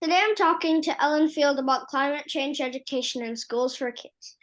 Today I'm talking to Ellen Field about climate change education in schools for kids.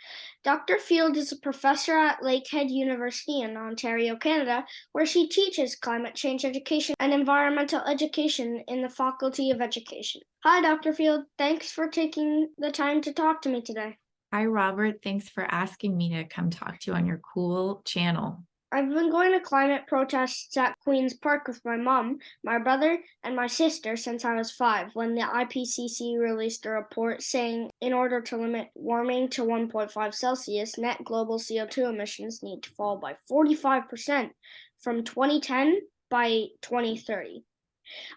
Dr. Field is a professor at Lakehead University in Ontario, Canada, where she teaches climate change education and environmental education in the Faculty of Education. Hi, Dr. Field. Thanks for taking the time to talk to me today. Hi, Robert. Thanks for asking me to come talk to you on your cool channel. I've been going to climate protests at Queen's Park with my mom, my brother, and my sister since I was 5, when the IPCC released a report saying in order to limit warming to 1.5 Celsius, net global CO2 emissions need to fall by 45% from 2010 by 2030.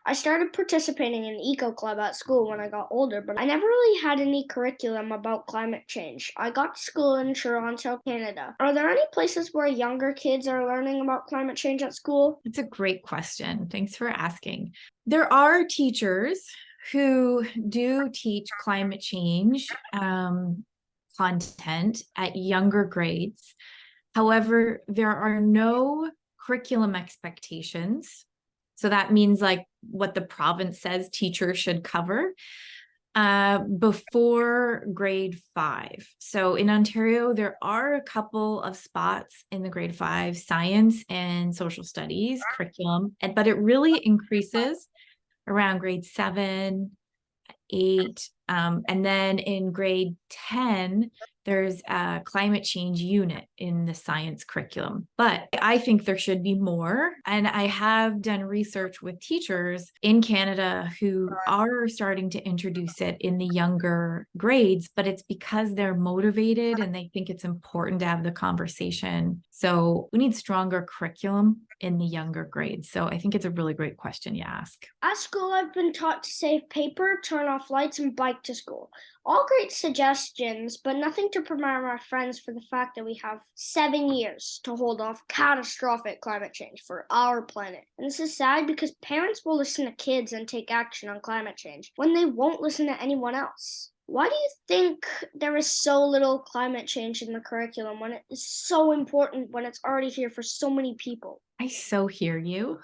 I started participating in Eco Club at school when I got older, but I never really had any curriculum about climate change. I got to school in Toronto, Canada. Are there any places where younger kids are learning about climate change at school? It's a great question. Thanks for asking. There are teachers who do teach climate change content at younger grades. However, there are no curriculum expectations. So that means like what the province says teachers should cover before grade 5. So in Ontario, there are a couple of spots in the grade 5 science and social studies curriculum, but it really increases around grade 7, 8, and then in grade 10, there's a climate change unit in the science curriculum. But I think there should be more. And I have done research with teachers in Canada who are starting to introduce it in the younger grades, but it's because they're motivated and they think it's important to have the conversation. So we need stronger curriculum in the younger grades. So I think it's a really great question you ask. At school, I've been taught to save paper, turn off lights, and bike to school. All great suggestions, but nothing to prepare my friends for the fact that we have 7 years to hold off catastrophic climate change for our planet. And this is sad because parents will listen to kids and take action on climate change when they won't listen to anyone else. Why do you think there is so little climate change in the curriculum when it is so important when it's already here for so many people? I so hear you.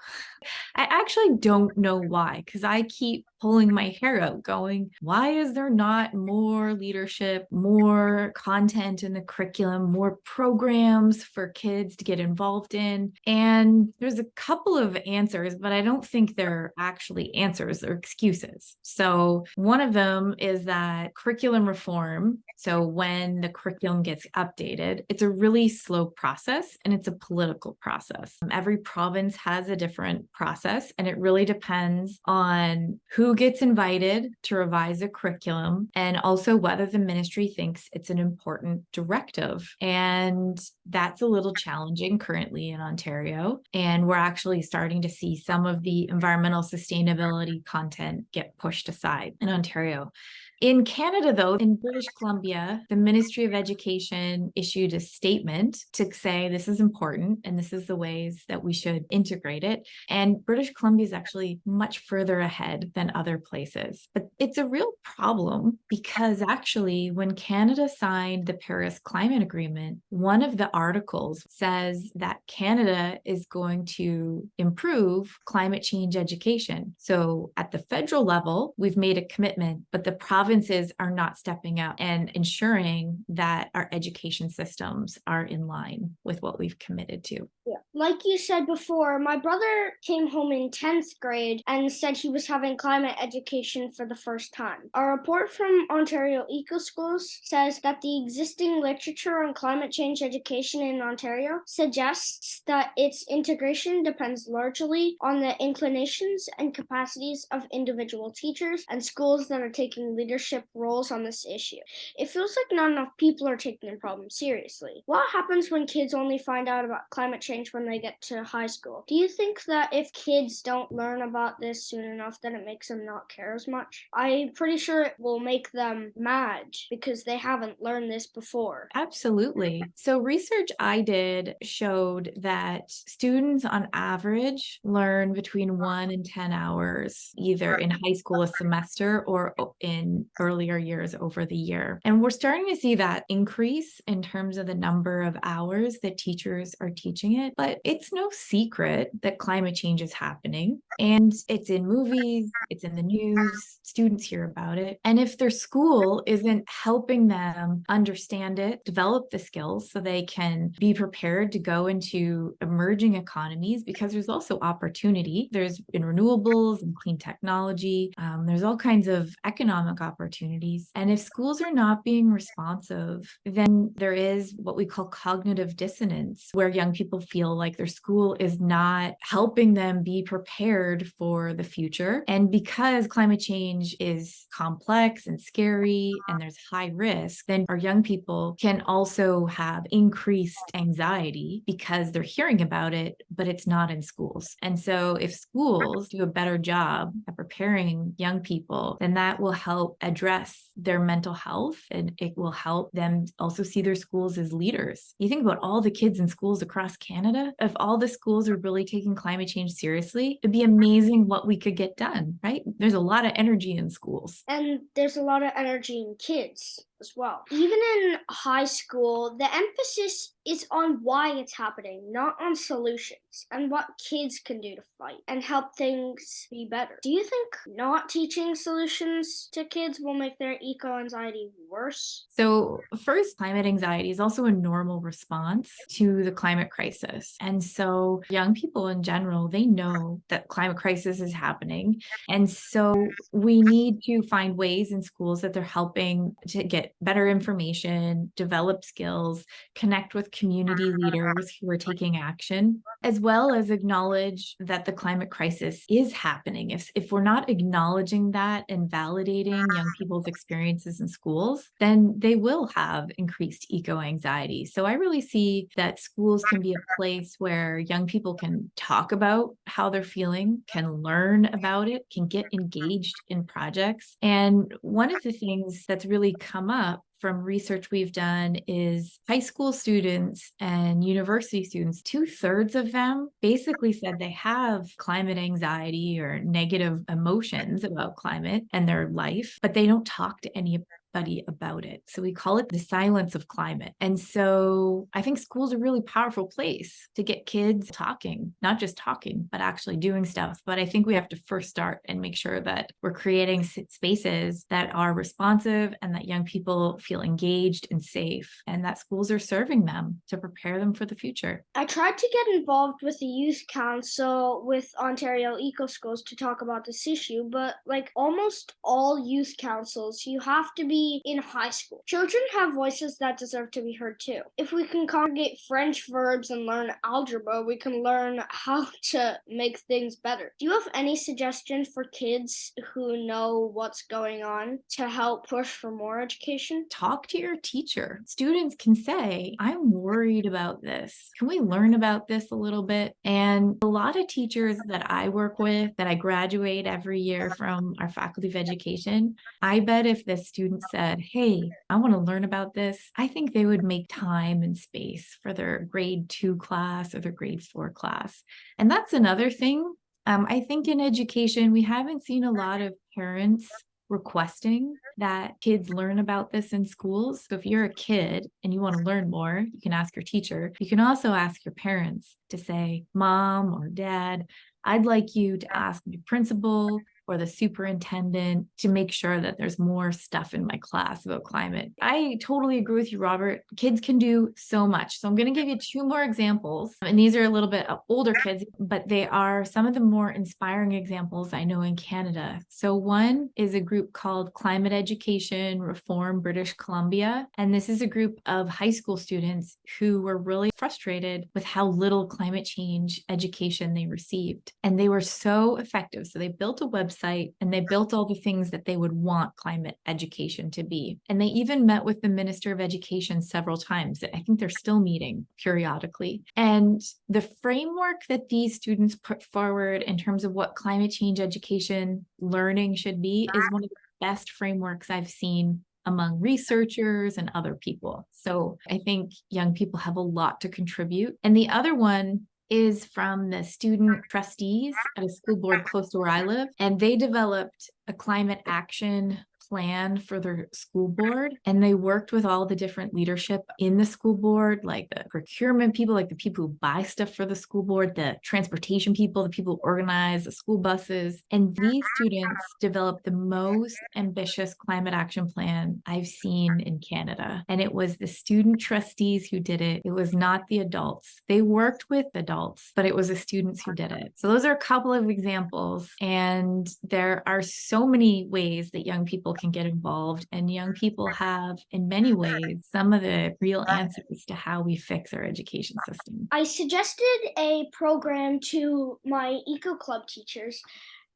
I actually don't know why, because I keep pulling my hair out going, why is there not more leadership, more content in the curriculum, more programs for kids to get involved in? And there's a couple of answers, but I don't think they're actually answers, they're excuses. So one of them is that curriculum reform. So when the curriculum gets updated, it's a really slow process and it's a political process. Every province has a different process, and it really depends on who gets invited to revise a curriculum and also whether the ministry thinks it's an important directive. And that's a little challenging currently in Ontario. And we're actually starting to see some of the environmental sustainability content get pushed aside in Ontario. In Canada, though, in British Columbia, the Ministry of Education issued a statement to say this is important and this is the ways that we should integrate it. And British Columbia is actually much further ahead than other places. But it's a real problem because actually, when Canada signed the Paris Climate Agreement, one of the articles says that Canada is going to improve climate change education. So at the federal level, we've made a commitment, but the provinces are not stepping up and ensuring that our education systems are in line with what we've committed to. Yeah. Like you said before, my brother came home in 10th grade and said he was having climate education for the first time. A report from Ontario Eco Schools says that the existing literature on climate change education in Ontario suggests that its integration depends largely on the inclinations and capacities of individual teachers and schools that are taking leadership roles on this issue. It feels like not enough people are taking the problem seriously. What happens when kids only find out about climate change when they get to high school? Do you think that if kids don't learn about this soon enough, then it makes them not care as much? I'm pretty sure it will make them mad because they haven't learned this before. Absolutely. So research I did showed that students on average learn between 1 and 10 hours, either in high school a semester or in earlier years over the year. And we're starting to see that increase in terms of the number of hours that teachers are teaching it. But it's no no secret that climate change is happening. And it's in movies, it's in the news, students hear about it. And if their school isn't helping them understand it, develop the skills so they can be prepared to go into emerging economies, because there's also opportunity. There's in renewables and clean technology, there's all kinds of economic opportunities. And if schools are not being responsive, then there is what we call cognitive dissonance, where young people feel like their school is not helping them be prepared for the future. And because climate change is complex and scary and there's high risk, then our young people can also have increased anxiety because they're hearing about it, but it's not in schools. And so if schools do a better job at preparing young people, then that will help address their mental health, and it will help them also see their schools as leaders. You think about all the kids in schools across Canada. If all the schools are really taking climate change seriously, it'd be amazing what we could get done, right? There's a lot of energy in schools. And there's a lot of energy in kids as well. Even in high school, the emphasis is on why it's happening, not on solutions and what kids can do to fight and help things be better. Do you think not teaching solutions to kids will make their eco anxiety worse? So, first, climate anxiety is also a normal response to the climate crisis. And so, young people in general, they know that climate crisis is happening. And so, we need to find ways in schools that they're helping to get better information, develop skills, connect with community leaders who are taking action, as well as acknowledge that the climate crisis is happening. If we're not acknowledging that and validating young people's experiences in schools, then they will have increased eco anxiety. So I really see that schools can be a place where young people can talk about how they're feeling, can learn about it, can get engaged in projects. And one of the things that's really come up from research we've done is high school students and university students, 2/3 of them basically said they have climate anxiety or negative emotions about climate and their life, but they don't talk to anybody about it. So we call it the silence of climate. And so I think school's a really powerful place to get kids talking, not just talking, but actually doing stuff. But I think we have to first start and make sure that we're creating spaces that are responsive and that young people feel engaged and safe, and that schools are serving them to prepare them for the future. I tried to get involved with the youth council with Ontario Eco Schools to talk about this issue, but like almost all youth councils, you have to be in high school. Children have voices that deserve to be heard too. If we can congregate French verbs and learn algebra, we can learn how to make things better. Do you have any suggestions for kids who know what's going on to help push for more education? Talk to your teacher. Students can say, I'm worried about this. Can we learn about this a little bit? And a lot of teachers that I work with, that I graduate every year from our faculty of education, I bet if the student said, hey, I want to learn about this, I think they would make time and space for their grade 2 class or their grade 4 class. And that's another thing. I think in education, we haven't seen a lot of parents requesting that kids learn about this in schools. So if you're a kid and you want to learn more, you can ask your teacher. You can also ask your parents to say, Mom or Dad, I'd like you to ask my principal or the superintendent to make sure that there's more stuff in my class about climate. I totally agree with you, Robert. Kids can do so much. So I'm going to give you 2 more examples. And these are a little bit older kids, but they are some of the more inspiring examples I know in Canada. So one is a group called Climate Education Reform British Columbia. And this is a group of high school students who were really frustrated with how little climate change education they received. And they were so effective. So they built a website and they built all the things that they would want climate education to be. And they even met with the Minister of Education several times. I think they're still meeting periodically. And the framework that these students put forward in terms of what climate change education learning should be is one of the best frameworks I've seen among researchers and other people. So I think young people have a lot to contribute. And the other one is from the student trustees at a school board close to where I live. And they developed a climate action plan for their school board, and they worked with all the different leadership in the school board, like the procurement people, like the people who buy stuff for the school board, the transportation people, the people who organize the school buses. And these students developed the most ambitious climate action plan I've seen in Canada. And it was the student trustees who did it. It was not the adults. They worked with adults, but it was the students who did it. So those are a couple of examples. And there are so many ways that young people can get involved. And young people have, in many ways, some of the real answers to how we fix our education system. I suggested a program to my eco club teachers,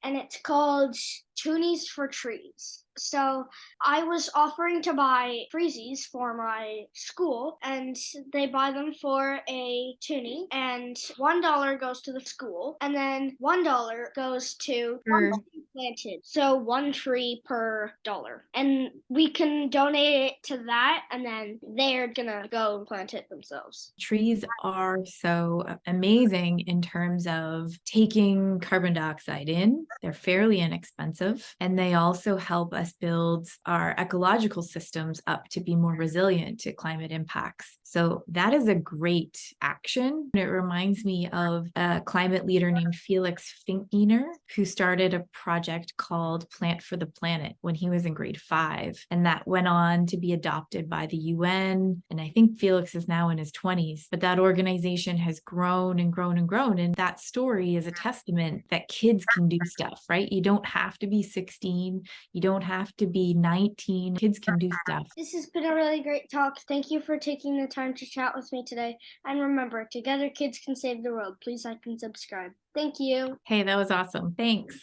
and it's called Toonies for Trees. So I was offering to buy freezies for my school, and they buy them for a toonie, and $1 goes to the school, and then $1 goes to one tree planted. So one tree per dollar. And we can donate it to that, and then they're gonna go and plant it themselves. Trees are so amazing in terms of taking carbon dioxide in. They're fairly inexpensive, and they also help us build our ecological systems up to be more resilient to climate impacts. So that is a great action. It reminds me of a climate leader named Felix Finkner, who started a project called Plant for the Planet when he was in grade 5. And that went on to be adopted by the UN. And I think Felix is now in his 20s, but that organization has grown and grown and grown. And that story is a testament that kids can do stuff, right? You don't have to be 16. You don't have to be 19. Kids can do stuff. This has been a really great talk. Thank you for taking the time to chat with me today. And remember, together kids can save the world. Please like and subscribe. Thank you. Hey, that was awesome. Thanks.